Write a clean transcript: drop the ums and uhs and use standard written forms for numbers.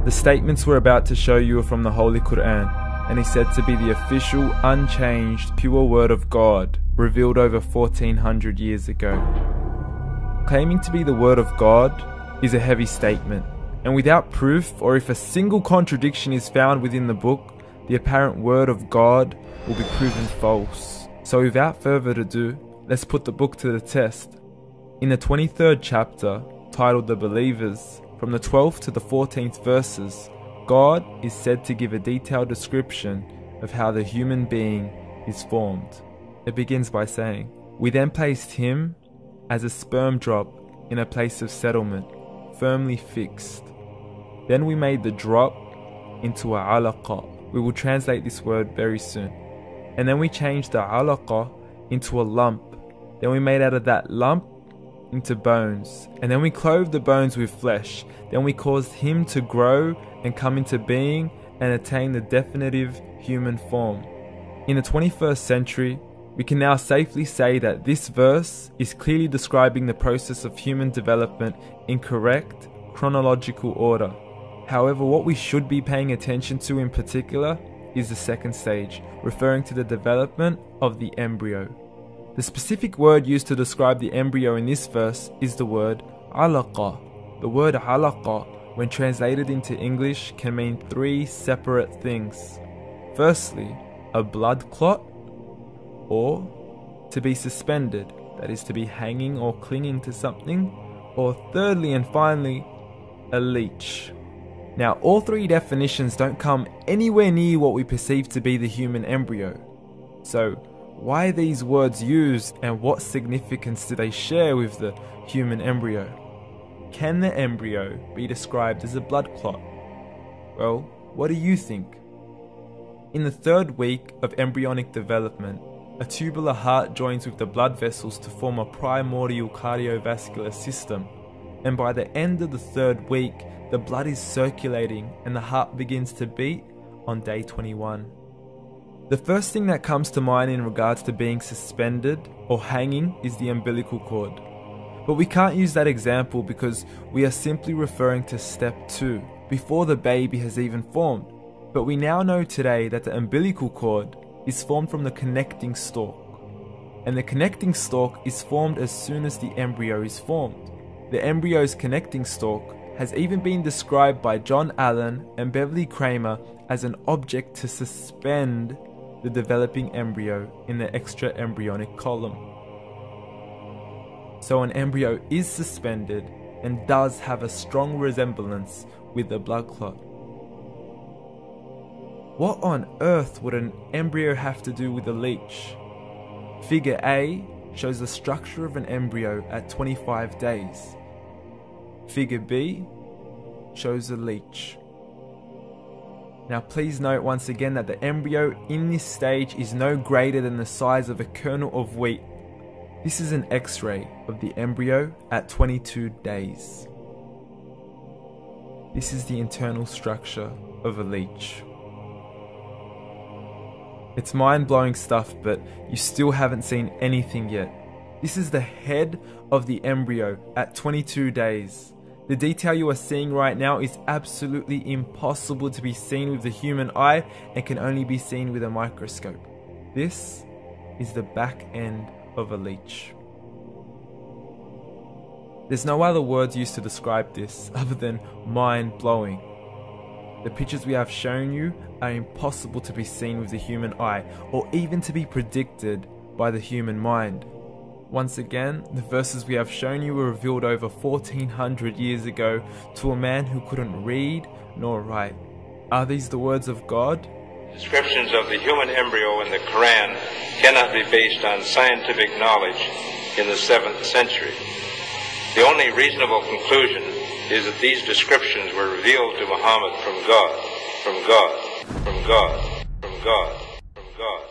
The statements we're about to show you are from the Holy Quran, and is said to be the official, unchanged, pure word of God, revealed over 1400 years ago. Claiming to be the word of God is a heavy statement, and without proof, or if a single contradiction is found within the book, the apparent word of God will be proven false. So without further ado, let's put the book to the test. In the 23rd chapter, titled The Believers, from the 12th to the 14th verses, God is said to give a detailed description of how the human being is formed. It begins by saying, "We then placed him as a sperm drop in a place of settlement, firmly fixed. Then we made the drop into a alaqa." We will translate this word very soon. "And then we changed the alaqa into a lump. Then we made out of that lump into bones. And then we clothed the bones with flesh. Then we caused him to grow and come into being and attain the definitive human form." In the 21st century, we can now safely say that this verse is clearly describing the process of human development in correct chronological order. However, what we should be paying attention to in particular is the second stage, referring to the development of the embryo. The specific word used to describe the embryo in this verse is the word alaqa. The word alaqa, when translated into English, can mean three separate things. Firstly, a blood clot, or to be suspended, that is to be hanging or clinging to something, or thirdly and finally, a leech. Now, all three definitions don't come anywhere near what we perceive to be the human embryo. So, why are these words used, and what significance do they share with the human embryo? Can the embryo be described as a blood clot? Well, what do you think? In the 3rd week of embryonic development, a tubular heart joins with the blood vessels to form a primordial cardiovascular system, and by the end of the 3rd week, the blood is circulating and the heart begins to beat on day 21. The first thing that comes to mind in regards to being suspended or hanging is the umbilical cord. But we can't use that example because we are simply referring to step 2, before the baby has even formed. But we now know today that the umbilical cord is formed from the connecting stalk. And the connecting stalk is formed as soon as the embryo is formed. The embryo's connecting stalk has even been described by John Allen and Beverly Kramer as an object to suspend the developing embryo in the extra-embryonic column. So an embryo is suspended and does have a strong resemblance with a blood clot. What on earth would an embryo have to do with a leech? Figure A shows the structure of an embryo at 25 days. Figure B shows a leech. Now please note once again that the embryo in this stage is no greater than the size of a kernel of wheat. This is an X-ray of the embryo at 22 days. This is the internal structure of a leech. It's mind-blowing stuff, but you still haven't seen anything yet. This is the head of the embryo at 22 days. The detail you are seeing right now is absolutely impossible to be seen with the human eye and can only be seen with a microscope. This is the back end of a leech. There's no other words used to describe this other than mind-blowing. The pictures we have shown you are impossible to be seen with the human eye or even to be predicted by the human mind. Once again, the verses we have shown you were revealed over 1400 years ago to a man who couldn't read nor write. Are these the words of God? Descriptions of the human embryo in the Quran cannot be based on scientific knowledge in the 7th century. The only reasonable conclusion is that these descriptions were revealed to Muhammad from God, from God, from God, from God, from God.